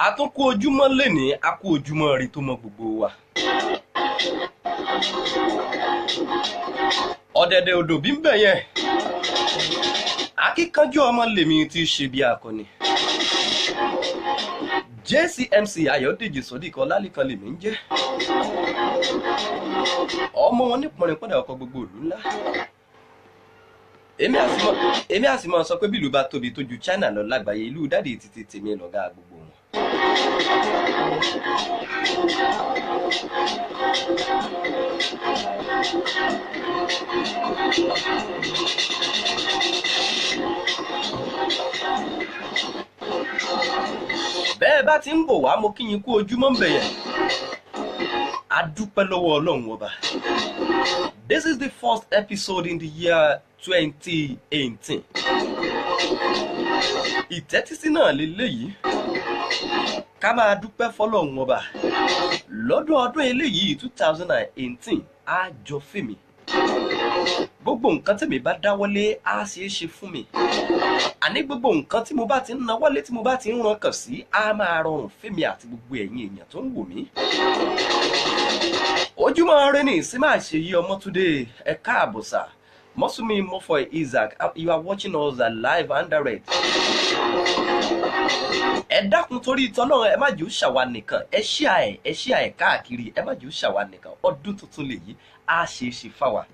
a tún kú ojúmọ́ lénìí, a kú ojúmọ́ rí tó mọ gbogbo wa. Ọ̀dẹ̀dẹ̀ odò bí ń bẹ̀ yẹn, akíkanjú ọmọ lèmi tí ṣe bí akọni. JCMC Ayọ̀dèjì Sodiq Ọlálékan lèmi ń jẹ́. Ọmọ wọn nípọnrin pọ́dà ọkọ̀ gbogbo ìlú ńlá. Èmi á sì máa sọ pé bí ìlú bá tóbi tó ju China lọ lágbàáyé, ìlú dáàdì títí tèmi lọ̀gá gbogbo wọn. Bẹ́ẹ̀ bá ti ń bọ̀ wá, mo kí yín kú ojúmọ́ ń bẹ̀ yẹn. A dúpẹ́ lọ́wọ́ Ọlọ́run ọba. This is the first episode in the year 2018. Ìtẹ́tísí náà lélẹ́yìí. Ká máa dúpẹ́ fọ́lọ́run ọba. Lọ́dún ọdún eléyìí 2018 á jọ fèmí. Gbogbo nǹkan tí mi bá dáwọ́lé á ṣeé ṣe fún mi. Àní gbogbo nǹkan tí mo bá ti ń nawọ́lé, tí mo bá ti ń rankàn sí, á máa rọrùn fèmí àti gbogbo ẹ̀yin èèyàn tó ń wò mí. Ojúmọ́ ire ní ìsìn máa ṣe yí Ọmọ́túndé, ẹ káàbọ̀ sà. Mọ́sùmí Mọ́fọ̀ Isaac, you are watching us live and direct. Ẹ dákun torí ìtọ́lọ́run, ẹ má jẹ́ ó ṣàwa nìkan, ẹ ṣíà ẹ̀ káàkiri, ẹ má jẹ́ ó ṣàwa nìkan. Ọdún tuntun lèyí á ṣe é ṣe fáwa.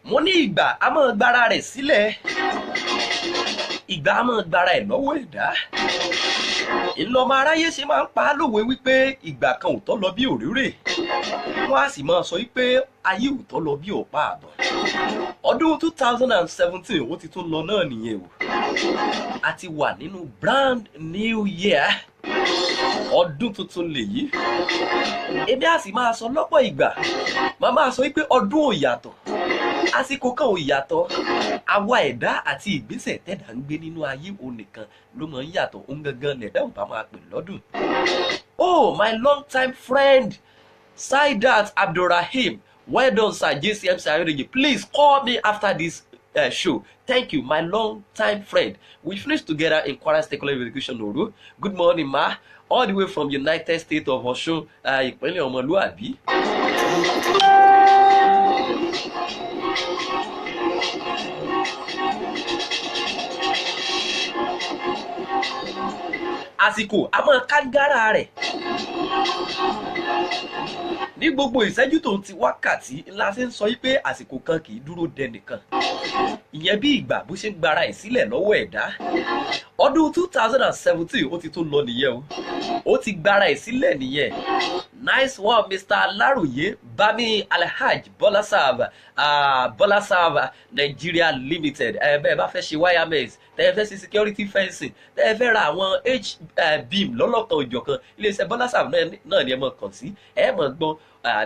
Mo ní ìgbà a máa gbára rẹ̀ sílẹ̀, ìgbà a máa gbára ẹ̀ lọ́wọ́ ẹ̀dá. Ìlọ́mọ aráyé ṣe máa ń pa á lówe wípé ìgbà kan ò tọ́ lọ bí òréré. Wọ́n á sì máa sọ wípé ayé ò tọ́ lọ bí ọ̀pá àbọ̀. Ọdún 2017 ó ti tún lọ náà nìyẹn o. A ti wà nínú brand new year. Ọdún tuntun lèyí. Èmi á sì máa sọ lọ́pọ̀ ìgbà. Màá máa sọ wípé ọdún ò yàtọ̀. Àsìkò kan ò yàtọ̀. Àwa ẹ̀dá àti ìgbésẹ̀ tẹ̀dá ń gbé nínú ayé òun nìkan ló máa ń yàtọ̀. Òun gangan lẹ̀dá ò bá máa pè lọ́dún. Oh, my long time friend, Saidat Abdulrahim. Well done, sir. JCMC Ayọ̀dèjì. Please call me after this show. Thank you, my long time friend. We finished together in Kwara State College of Education, Oru. Good morning, ma. All the way from United States of Ọ̀ṣun, ìpínlẹ̀ Ọmọlúàbí. Àsìkò a máa kángárá rẹ̀. Ní gbogbo ìṣẹ́jú tó ń ti wákàtí ńlá ṣe ń sọ wípé àsìkò kan kì í dúró dẹnìkan. Ìyẹn bí ìgbà bó ṣe ń gbára ẹ̀ sílẹ̀ lọ́wọ́ ẹ̀dá. Ọdún 2017 ó ti tún lọ nìyẹn o. Ó ti gbára ẹ̀ sílẹ̀ nìyẹn. Nice one, Mr. Aláròyé, Bami Alhaj Bọ́lá Sàvà Nigeria Limited. Bẹ́ẹ̀ bá fẹ́ ṣe wireless, tẹ́ ẹ fẹ́ ṣe security fencing, tẹ́ ẹ fẹ́ ra àwọn H-beam lọ́lọ́kan òjọ̀kan, iléeṣẹ́ Bọ́lá Sàvà náà ni ẹ mọ̀ kàn sí. Ẹ mọ̀ gbọ́n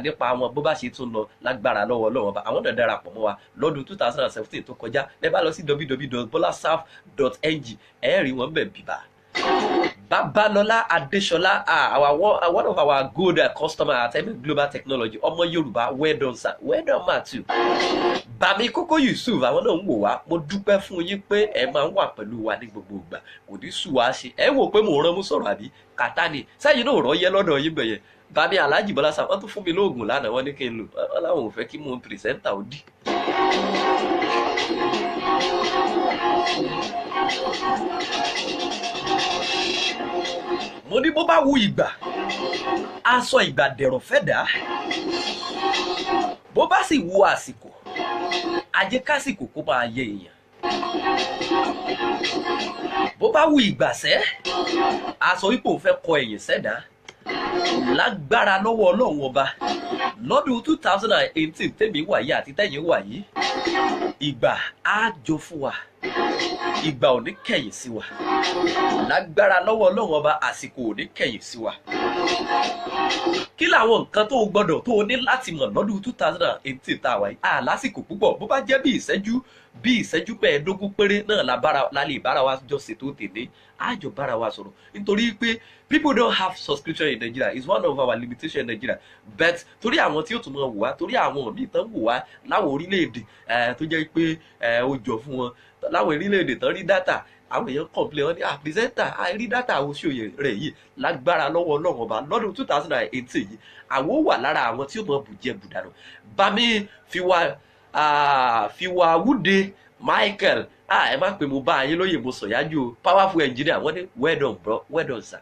nípa àwọn bó bá ṣe tún lọ lágbára lọ́wọ́ Ọlọ́run ọba. Àwọn náà darapọ̀ mọ́ wa lọ́dún 2017 tó kọjá. Bẹ́ẹ̀ bá lọ sí www.bolasav.ng, ẹ rí wọn bẹ̀ bíbá. Babalola Adesola, one of our good customer at MM Global Technology, ọmọ Yorùbá, well done sir, well done ma too. Bami Koko Yusuf, àwọn náà ń wò wá, mo dúpẹ́ fún yín pé ẹ máa ń wà pẹ̀lú wa ní gbogbo ìgbà, kò ní sú wa ṣe. Ẹ wò pé mo rán mú sọ̀rọ̀ àbí kàtá ni, sẹ́yìn náà rọ́ yẹ lọ́dọ̀ yín bẹ̀yẹn. Bami Alhaji Bọ́lá Sàvà, wọ́n tún fún mi lóògùn lánàá, wọ́n ní kí n lò, wọ́n láwọn ò fẹ́ kí mo pìrìsẹ́ńtà ó dì. Mo ní bó bá wu ìgbà, a sọ ìgbà dẹ̀rọ̀ fẹ́ dà. Bó bá sì wu àsìkò, ajé kásìkò kó máa yẹ èèyàn. Bó bá wu ìgbà sẹ́, a sọ wípé òun fẹ́ kọ ẹ̀yìn sẹ́dá. Lágbára lọ́wọ́ Ọlọ́run ọba. Lọ́dún 2018 tèmi wà yìí àti tẹ̀yin wà yìí. Ìgbà á jọ fún wa. ìgbà ò ní kẹ̀yìn sí wa lágbára lọ́wọ́ Ọlọ́run ọba àsìkò ò ní kẹ̀yìn sí wa. Kí làwọn nǹkan tó o gbọ́dọ̀ tó o ní láti mọ̀ lọ́dún 2018 tá a wáyé lásìkò púpọ̀ bó bá jẹ́ bí ìṣẹ́jú 15 péré náà la lè bára wa jọ ṣètò tèmi àjọ bára wa sọ̀rọ̀ nítorí pé people don't have subscription in Nigeria is one of our limitations in Nigeria but torí àwọn tí ó tún mọ̀ wò wá torí àwọn míì tán wò wá láwọn orílẹ̀-èdè tó jẹ́ pé ó jọ fún wọn láwọn orílẹ̀-èdè tán rí dátà àwọn èèyàn complain wọn ní pírẹsẹ́ńtà àìrí dátà Oṣòyè rẹ̀ yìí lágbára lọ́wọ́ Ọlọ́run ọba lọ́dún 2018 yìí àwọn wà lára àwọn tí ó mọ̀ bùjẹ́ bùdànù bámi Fiwa Wúde Michael ẹ má pè mo bá yín lóye mo sọ̀yájú powerful engineer wọ́n ní well done bro well done sir.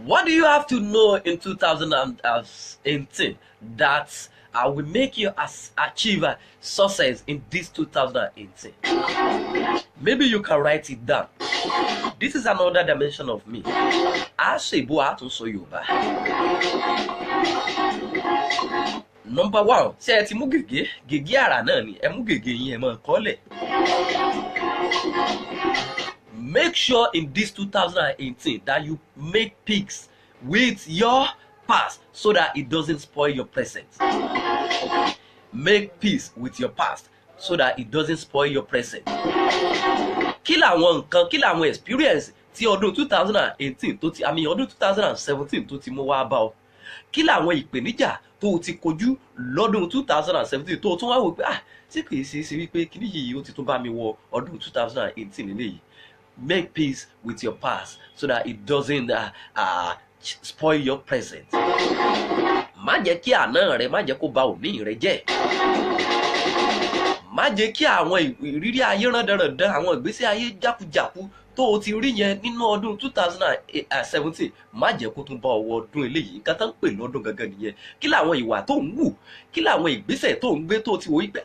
What do you have to know in 2018 that will make you achieve success in this 2018? Maybe you can write it down. This is another dimension of me. Àṣèbó àtúnṣe Yorùbá. Number 1, ṣé ẹ ti mú gègé àrà náà ni ẹ mú gègé yín ẹ mọ̀ kọ́lẹ̀. Make sure in this 2018 that you make peace with your past so that it doesn't spoil your present. Make peace with your past so that it doesn't spoil your present. Kí làwọn experience tí ọdún 2018 ọdún 2017 tó ti mú wá bá ọ? Kí làwọn ìpèníjà tó ti kojú lọ́dún 2017 tó tún wá wò pé tí kìí ṣe wípé kíní yìí ó ti tún bá mi wọ ọdún 2018 nílé Make peace with your past so that it doesn't spoil your present. Má jẹ́ kí àná rẹ má jẹ́ kó bà òní rẹ jẹ́. Má jẹ́ kí àwọn ìrírí ayé rándanrandan àwọn ìgbésí ayé jákujàku tó o ti rí yẹn nínú ọdún 2017 má jẹ́ kó tún bá ọwọ́ ọdún eléyìí nǹkan tó ń pè lọ́dún gangan nìyẹn. Kí làwọn ìwà tó ń wù, kí làwọn ìgbésẹ̀ tó ń gbé tó ti wò wípé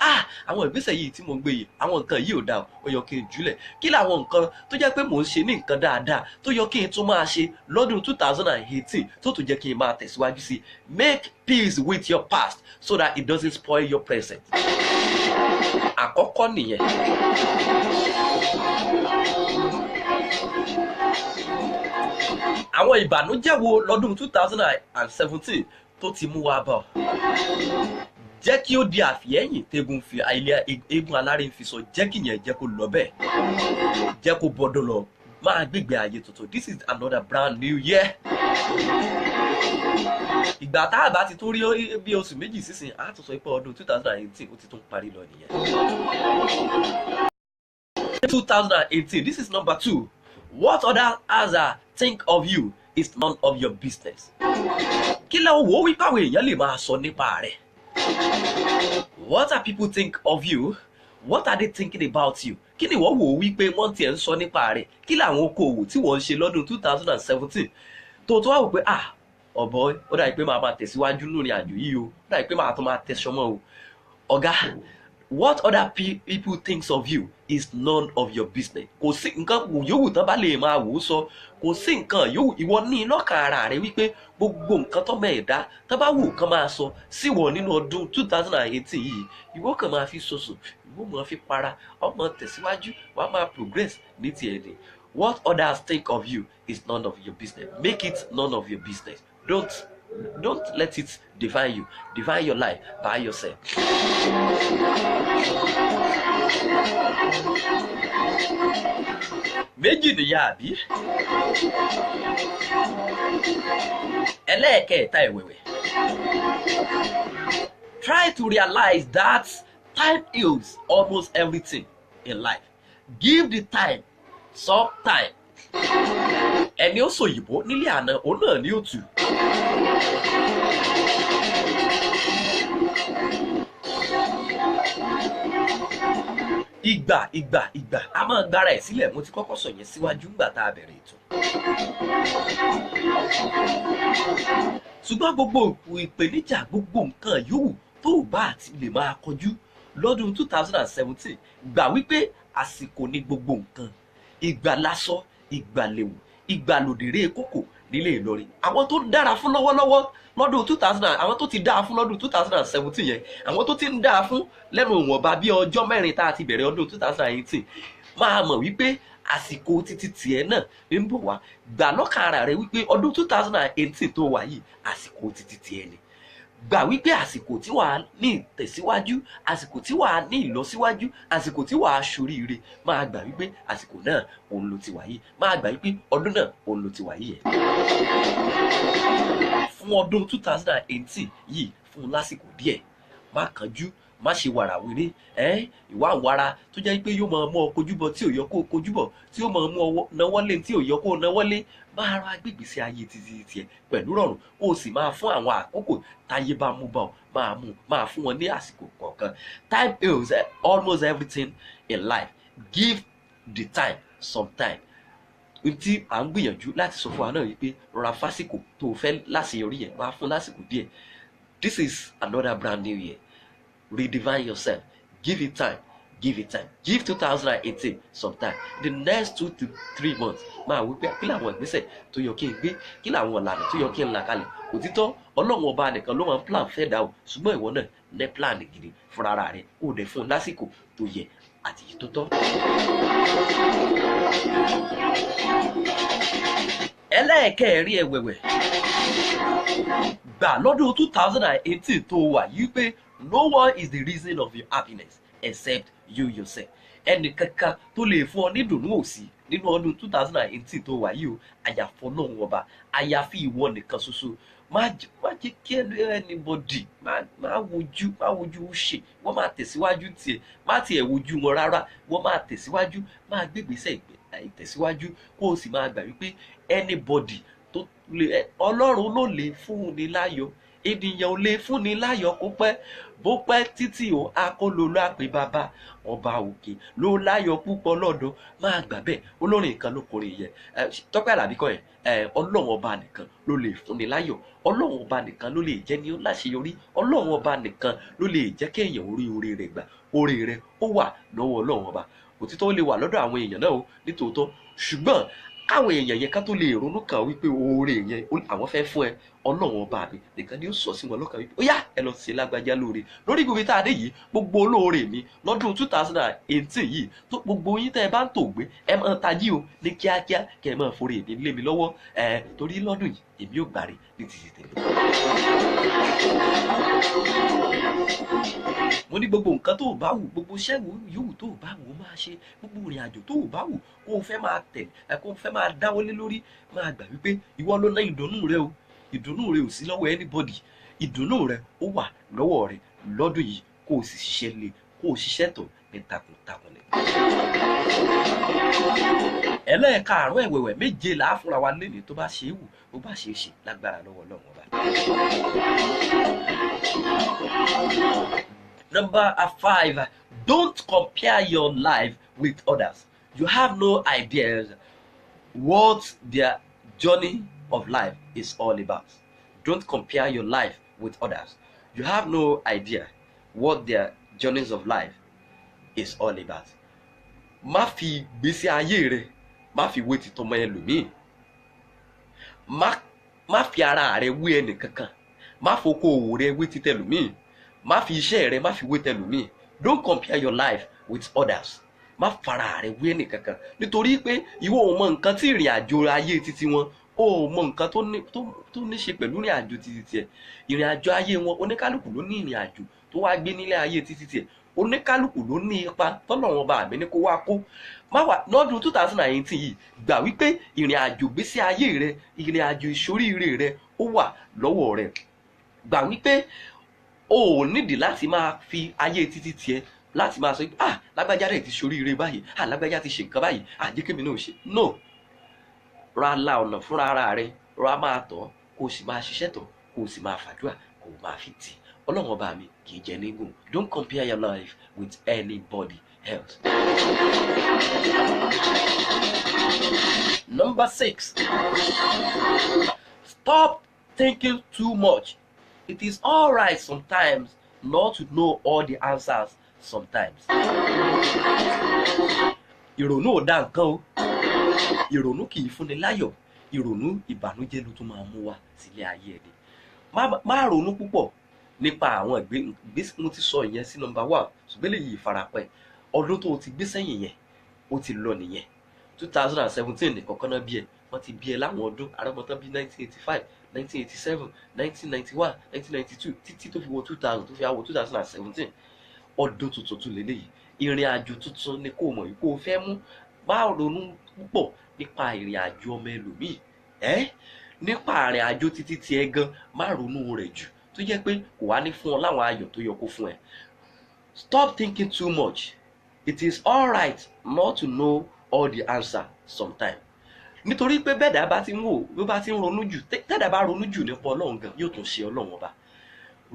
àwọn ìgbésẹ̀ yìí tí mo ń gbé yìí àwọn nǹkan yìí ò dáa ó yọ kí n jùlẹ̀. Kí làwọn nǹkan tó jẹ́ pé mò ń ṣe ní nǹkan dáadáa tó yọ kí n tún máa ṣe lọ́dún 2018 tó tún jẹ́ kí n máa tẹ̀síwájú sí. Make peace with your past so that it doesn't spoil your present. Àkọ́kọ́ nìyẹn. Àwọn ìbànújẹ́ wo lọ́dún 2017 tó ti mú wá bá ọ? Jẹ́ kí ó di àfihẹ́yìn tẹ́gun fi eégún aláré fi sọ jẹ́ kí yẹn jẹ́ kó lọ bẹ́ẹ̀. Jẹ́ kó bọ́dọ̀ lọ máa gbégbé ayé tuntun. This is another brand new year. Ìgbà tá a bá ti tún rí bí oṣù méjì sísìn á tún sọ pé ọdún 2018 ó ti tún parí lọ nìyẹn. 2018, this is number 2. What others think of you is none of your business. Kí lẹ wò wípé àwọn èèyàn lè máa sọ nípa rẹ̀? What are people think of you? What are they thinking about you? Kí ni wọ́n wò wípé wọ́n tiẹ̀ ń sọ nípa rẹ̀? Kí làwọn okòwò tí wọ́n ń ṣe lọ́dún 2017 tó wá wò pé ọ̀bọ ó dàbí pé máa tẹ̀síwájú lórí àjò yìí o, ó dàbí pé máa tún máa tẹ̀sọ́mọ́ o. Ọ̀gá, what other people think of you is none of your business. Kò sí nǹkan yòówù tán bá lè máa wò ó sọ, kò sí nǹkan yòówù ìwọ ní lọ́kàn ara rẹ wípé gbogbo nǹkan tó mẹ́ẹ̀dá tán bá wù kán máa sọ síwọ nínú ọdún 2018 yìí, ìwọ kàn máa fi ṣoṣo, ìwọ máa fi para, ọmọ tẹ̀síwájú, wàá máa progress ní tiẹ̀ ni. What others think of you is none of your business. Make it none of your business. Don't let it define you. Define your life by yourself. Méjì nìyà àbí? Ẹlẹ́ẹ̀kẹta ìwẹ̀wẹ̀. Try to realize that time heals almost everything in life. Give the time some time. Ẹni ó sọ òyìnbó nílé àná òun náà ní òtù. Ìgbà a máa gbára ẹ̀ sílẹ̀. Mo ti kọ́kọ́ sọ yẹn síwájú ńgbà tá a bẹ̀rẹ̀ ètò. Ṣùgbọ́n gbogbo ìpèníjà gbogbo nǹkan yòówù tó bá àti lè máa kọjú lọ́dún 2017 gbà wípé àsìkò ní gbogbo nǹkan. Ìgbà lásọ, ìgbà lèwù, ìgbà lòdèrè kókò nílé Ìlọrin àwọn tó dára fún lọ́wọ́lọ́wọ́ lọ́dún 2000 àwọn tó ti dáa fún lọ́dún 2017 yẹn àwọn tó ti ń dáa fún lẹ́nu ìwọ̀nba bí ọjọ́ mẹ́rin tá a ti bẹ̀rẹ̀ ọdún 2018 máa mọ̀ wípé àsìkò títí tiẹ̀ náà ń bọ̀ wá gbà lọ́kàn ara rẹ wípé ọdún 2018 tó wà yìí àsìkò títí tiẹ̀ ni gbà wípé àsìkò tí wàá ní ìtẹ̀síwájú àsìkò tí wàá ní ìlọsíwájú àsìkò tí wàá ṣoríire máa gbà wípé àsìkò náà òun ló ti wà yìí máa gbà wípé ọdún náà òun ló ti wà yìí ẹ̀ fún ọdún 2018 yìí fún lásìkò díẹ̀ má kánjú má ṣe wàràwéré ìwà àwara tó jẹ́ pé yóò máa mú ọ kojúbọ tí ò yọ kó kojúbọ tí yóò máa mú ọ náwọ́lé tí ò yọ kó náwọ́lé máa ra agbègbè sí ayé títí tiẹ̀ pẹ̀lú rọrùn ó sì máa fún àwọn àkókò táyé bá mú bá ọ máa fún wọn ní àsìkò kọ̀ọ̀kan. Time heals almost everything in life. Give the time some time. Tí à ń gbìyànjú láti sọ fún wa náà wípé rọra fásìkò tó fẹ́ láṣeyọrí yẹn máa fún lásìkò díẹ̀. This is another brand new year. Redefine yourself. Give it time. Give it time. Give 2018 some time. The next 2 to 3 months. Máa wí pé kí làwọn ìgbésẹ̀ tó yọ kí n gbé, kí làwọn ìlànà tó yọ kí n là kalẹ̀. Òtítọ́ Ọlọ́run ọba nìkan ló máa ń plan fẹ́ dà o. Ṣùgbọ́n ìwọ náà ní plan gidi fúnra ara rẹ̀. Ó dẹ̀ fún lásìkò tó yẹ àti èyí tó tọ́. Ẹlẹ́ẹ̀kẹ́rin ẹ̀wẹ̀wẹ̀. Gbà lọ́dún 2018 tó wà yí pé no one is the reason of your happiness except you yourself. Ẹnì kankan tó lè fún ọ ní ìdùnnú òsì nínú ọdún 2018 tó wà yìí o àyàfọ́ náà wọba àyàfi ìwọ nìkan ṣoṣo. Má jẹ́ kí anybody má wojú ṣe wọ́n máa tẹ̀síwájú tiẹ̀ má tiẹ̀ wojú wọn rárá wọ́n máa tẹ̀síwájú máa gbégbèsè ìtẹ̀síwájú kó o sì máa gbà wípé anybody tó lè Ọlọ́run ló lè fún ni láyọ̀ ènìyàn ò lè fún ni láyọ̀ kó pẹ́ bó pẹ́ títí o akóló ló àpè bàbá ọba òkè ló láyọ̀ púpọ̀ lọ́dọ̀ máa gbà bẹ́ẹ̀ olórin kan ló kọrin yẹn Tọ́pẹ́ Àlàbí kọ́ yẹn Ọlọ́run ọba nìkan ló lè fún ni láyọ̀ Ọlọ́run ọba nìkan ló lè jẹ́ ní ó láṣeyọrí Ọlọ́run ọba nìkan ló lè jẹ́ kéèyàn orí oore rẹ̀ gbà oore rẹ̀ ó wà lọ́wọ́ Ọlọ́run ọba òtítọ́ ó lè wà lọ́dọ̀ àwọn èèyàn náà o nítòótọ́ ṣùgbọ́n káwọn èèyàn yẹn ká tó lè ronú kàn wípé oore yẹn àwọn fẹ́ fún ẹ Ọlọ́run ọba mi nìkan ni ó sọ sí wọn lọ́kàn wípé ó yá ẹ lọ sí lágbájá lóore lórí gbogbo tá a dé yìí gbogbo olóore mi lọ́dún 2018 yìí tó gbogbo yín tẹ́ ẹ bá ń tò gbé ẹ máa tají o ní kíákíá kẹ́ ẹ máa forí èmi lé mi lọ́wọ́ torí lọ́dún yìí èmi ò gbàre ní ti tèmi. Mo ní gbogbo nǹkan tó bá wù gbogbo iṣẹ́ yòówù tó bá wù ó máa ṣe gbogbo ìrìn àjò tó bá wù kó o fẹ́ máa tẹ̀ kó o fẹ́ máa dáwọ́lé lórí máa gbà wípé ìwọ ló ná ìdùnnú rẹ o ìdùnnú rẹ ò sí lọ́wọ́ anybody ìdùnnú rẹ ó wà lọ́wọ́ rẹ lọ́dún yìí kó o sì ṣiṣẹ́ lé kó o ṣiṣẹ́ tọ̀ ní takuntakun lẹ̀. Ẹlẹ́ẹ̀karùn ẹ̀wẹ̀wẹ̀ méje là á fúnra wa lẹ́ni tó bá ṣe é wù bó bá ṣe é ṣe lágbára lọ́wọ́ Ọlọ́run ọba. Number 5, don't compare your life with others. You have no idea what their journey of life is all about. Don't compare your life with others. You have no idea what their journeys of life is all about. Má fi gbésí ayé rẹ, má fi wé ti tọmọ ẹlòmíì. Má fi ara rẹ wé ẹnì kankan. Má fokó òwò rẹ wé ti tẹlòmíì. Má fi iṣẹ́ rẹ má fi wé tẹlòmíì. Don't compare your life with others. Má fara rẹ wé ẹnì kankan nítorí pé ìwọ ò mọ nǹkan tí ìrìn àjò ayé títí wọn ó mọ nǹkan tó ní ṣe pẹ̀lú ìrìn àjò títí tiẹ̀ ìrìn àjò ayé wọn oníkálùkù ló ní ìrìn àjò tó wá gbé nílé ayé títí tiẹ̀ oníkálùkù ló ní ipa tọ́lọ́run bá àmì ní kó wá kó má wà lọ́dún 2018 yìí gbà wípé ìrìn àjò gbésí ayé rẹ ìrìn àjò ìṣoríire rẹ ó wà lọ́wọ́ rẹ gbà wípé o ò nídìí láti máa fi ayé títí tiẹ̀ láti máa sọ lágbájá rẹ̀ ti ṣoríire báyìí lágbájá ti ṣe nǹkan báyìí jẹ́ kémi náà ṣe no ra la ọ̀nà fúnra ara rẹ ra máa tọ̀ kó o sì máa ṣiṣẹ́ tọ̀ kó o sì máa fàdúrà kó o máa fi tì Ọlọ́run ọba mi kì í jẹ nígùn. Don't compare your life with anybody else. Number 6, stop thinking too much. It is all right sometimes not to know all the answers sometimes. Ìrònú ò dá nǹkan o. Ìrònú kì í fúnni láyọ̀. ìrònú ìbànújẹ́ ló tún máa mú wá sílé ayé ẹni. Má ronú púpọ̀ nípa àwọn ìgbésẹ̀. Mo ti sọ ìyẹn sí number 1, ṣùgbọ́n eléyìí ìfarapẹ́ ọdún tó ti gbé sẹ́yìn yẹn ó ti lọ nìyẹn. 2017 nìkan kan náà bí ẹ, wọ́n ti bí ẹ láwọn ọdún arọ́mọtán bí 1985, 1987, 1991, 1992 títí tó fi wọ 2000 tó fi wọ 2017. Ọdún tuntun tún lélẹ́yìí, ìrìn àjò tuntun ni kò mọ̀ kó o fẹ́ mú. Má ronú púpọ̀ nípa ìrìn àjò ọmọ ẹlòmíì, nípa ìrìn àjò títí tiẹ̀ gan má ronú rẹ̀ jù tó jẹ́ pé kò wá ní fún ọ láwọn ayọ̀ tó yẹ kó fún ẹ. Stop thinking too much. It is alright not to know all the answer sometimes. Nítorí pé bẹ́ẹ̀dá bá ti ń wò bí ó bá ti ń ronú jù, tẹ́ẹ̀dá bá ronú jù nípa Ọlọ́run gan yóò tún ṣe Ọlọ́run ọba.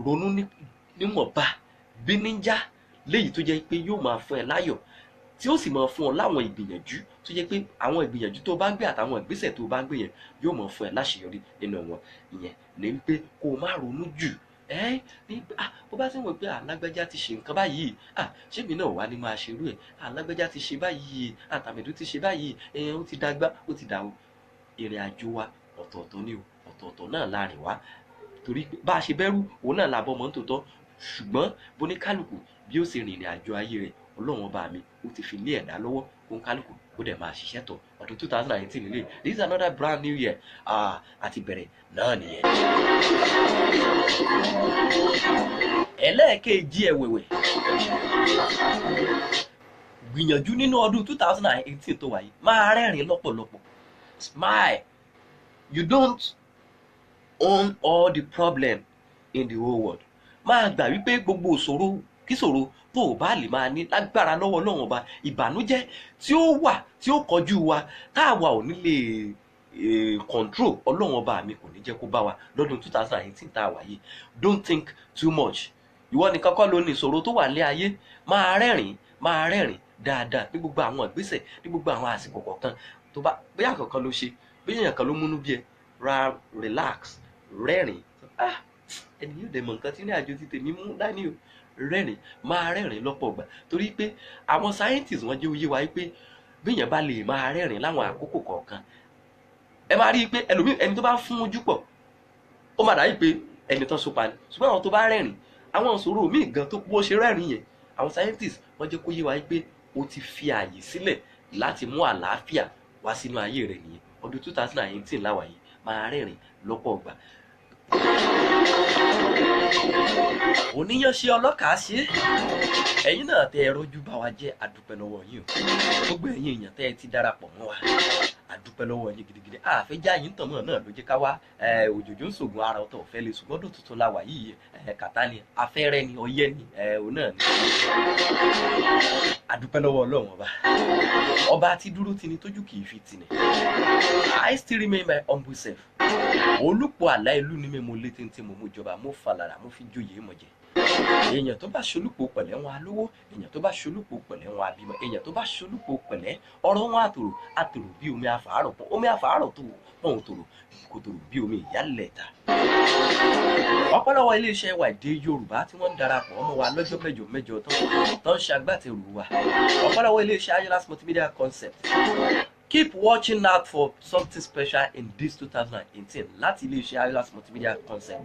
Ronú níwọ̀nba bí níjà léyìí tó jẹ́ pé yóò máa fún ẹ láyọ̀ tí ó sì máa fún ọ láwọn ìgbìyànjú tó jẹ́ pé àwọn ìgbìyànjú tó bá ń gbé àtàwọn ìgbésẹ̀ tó bá ń gbé yẹn yóò máa fún ẹ láṣeyọrí nínú wọn. Ìyẹn ní wípé kó o má ronú jù. Bó bá ti ń wò pé alágbájá ti ṣe nǹkan báyìí, ṣé mi náà wá ní máa ṣerú ẹ̀, alágbájá ti ṣe báyìí, àtàmẹ̀dù ti ṣe báyìí, ó ti dàgbà ó ti dàrú. Ìrìn àjò wa ọ̀tọ̀ọ̀tọ̀ ni o, ọ̀tọ̀ọ̀tọ̀ náà láàrin wa, torí bá a ṣe bẹ̀rù òun náà làbọ̀ mọ́ tòótọ́, ṣùgbọ́n bóníkálùkù bí ó ṣe rìnrìn àjò ayé rẹ̀ Ọlọ́run ọba mi ó ti fi lé ẹ̀dá lọ́wọ́ kóńkálùkù ó dẹ̀ máa ṣiṣẹ́ tọ̀. Ọdún 2019 nílé, this is another brand new year. Àti bẹ̀rẹ̀ náà nìyẹn. Ẹlẹ́ẹ̀kejì ẹ̀wẹ̀wẹ̀, gbìyànjú nínú ọdún 2018 tó wáyé máa rẹ́rìn lọ́pọ̀lọpọ̀. Smile. You don't own all the problem in the whole world. Máa gbà wípé gbogbo ìṣòro kíṣòro tó o bá lè máa ní lágbára lọ́wọ́ Ọlọ́run ọba, ìbànújẹ́ tí ó wà tí ó kọjú wa táwa ò ní lè control, Ọlọ́run ọba mi kò ní jẹ́ kó bá wa lọ́dún 2018 tá a wà yìí. Don't think too much. Ìwọ nìkan kọ́ ló ní ìṣòro tó wà ní ayé. Máa rẹ́rìn dáadáa ní gbogbo àwọn ìgbésẹ̀, ní gbogbo àwọn àsìkò kọ̀ọ̀kan tó bá bóyá kankan ló ṣe, bóyá èèyàn kan ló múnú bí ẹ, relax, rẹ́rìn. Ẹni yóò dẹ̀ mọ̀ nǹkan tí ní àjò ti tèmi mú dání o. Máa rẹ́rìn lọ́pọ̀ ìgbà, torí pé àwọn scientists wọ́n jẹ́ ó yé wa pé bí èèyàn bá lè máa rẹ́rìn láwọn àkókò kọ̀ọ̀kan, ẹ máa rí i pé ẹni tó bá fún ojú pọ̀ ó máa dàbí pé ẹni tán so pa ni. Ṣùgbọ́n àwọn tó bá rẹ́rìn, àwọn ìṣòro míì gan tó bó ṣe rẹ́rìn yẹn, àwọn scientists wọ́n jẹ́ kó yé wa pé ó ti fi ààyè sílẹ̀ láti mú àlàáfíà wá sínú ayé rẹ̀ nìyẹn. Ọdún 2018 láwa yìí, máa rẹ́rìn lọ́pọ̀ ìgbà. Oníyàn ṣe ọlọ́kàá ṣe, ẹ̀yin náà tẹ ẹ rọ́jú bá wa jẹ́ àdúpẹ́ lọ́wọ́ yín o. Gbogbo ẹ̀yin èèyàn tẹ́ ẹ ti darapọ̀ mọ́ wa, àdúpẹ́ lọ́wọ́ yín gidigidi. Àfẹ́já yín tàn mọ́ náà ló jẹ́ ká wá. Òjòjò ń ṣògùn ara ọ̀tọ̀ ọ̀fẹ́ lè, ṣùgbọ́n ọdún tuntun láwa yìí, kàtá ni, afẹ́rẹ́ ni, ọyẹ́ ni, òun náà ni. Àdúpẹ́ lọ́wọ́ Ọlọ́run ọba tí dúró tini tójú kì í fi tini. I still remain my humble self. Olùpọ̀ àlá ìlú ni mi mo lé téńté mo mú jọba, mo falára, mo fi joyè mọ̀ jẹ. Èèyàn tó bá ṣolúpọ̀ pẹ̀lẹ́ wọn á lówó, èèyàn tó bá ṣolúpọ̀ pẹ̀lẹ́ wọn á bímọ, èèyàn tó bá ṣolúpọ̀ pẹ̀lẹ́ ọ̀rọ̀ wọn àtòrò bí omi àfàárọ̀ pọ̀, omi àfàárọ̀ tó pọ̀n tòrò kò tòrò bí omi ìyálẹ̀ ta. Ọ̀pọ̀lọpọ̀ iléeṣẹ́ wa èdè Yorùbá tí wọ́n ń darapọ̀ ọmọ wa lọ́jọ́ mẹ́jọ tó ń ṣe agbátẹrù wa. Ọ̀pọ̀lọpọ̀ iléeṣẹ́ Ayolas Multimedia Concept. Keep watching out for something special in this 2018 láti iléeṣẹ́ Ayolas Multimedia Concept.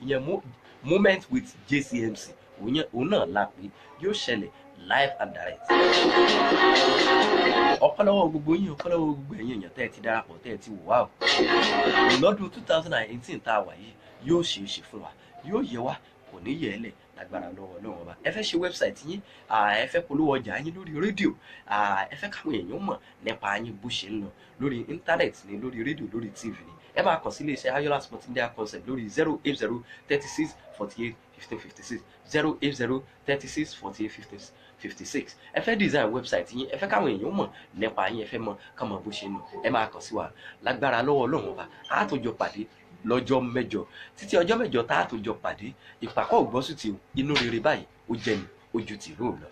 Ìyẹn moment with JCMC òun náà la pé yóò ṣẹlẹ̀ live and direct. Ọ̀pọ̀lọpọ̀ gbogbo yín, ọ̀pọ̀lọpọ̀ gbogbo ẹ̀yin èèyàn tẹ́ ẹ ti darapọ̀, tẹ́ ẹ ti wò wá o. Lọ́dún 2018 tá a wà yìí yóò ṣe é ṣe fún wa, yóò yẹ wá, kò ní yẹ ẹ́ lẹ̀ lágbára lọ́wọ́ Ọlọ́run ọba. Ẹ fẹ́ ṣe wẹ́bsáìtì yín, ẹ fẹ́ polówó ọjà yín lórí rédíò, ẹ fẹ́ káwọn èèyàn mọ̀ nípa yín bó ṣe ń lọ lórí íńtánẹ́ẹ̀tì ni, lórí rédíò, lórí TV ni. Ẹ máa kàn sí iléeṣẹ́ Ayolas Multimedia Concept lórí 080 36 48 15 56 080 36 48 15 56. Ẹ fẹ́ design website yín, ẹ fẹ́ káwọn èèyàn mọ̀ nípa yín, ẹ fẹ́ mọ̀ kán mọ̀ bó ṣe ń lọ, ẹ máa kàn sí wa lágbára lọ́wọ́ Ọlọ́run ọba. A tó jọ pàdé lọ́jọ́ mẹ́jọ, títí ọjọ́ mẹ́jọ tá a tó jọ pàdé. Ìpàkọ́ ògbọ́sùtì inú rere báyìí ó jẹ́ ni ojú tìró lọ.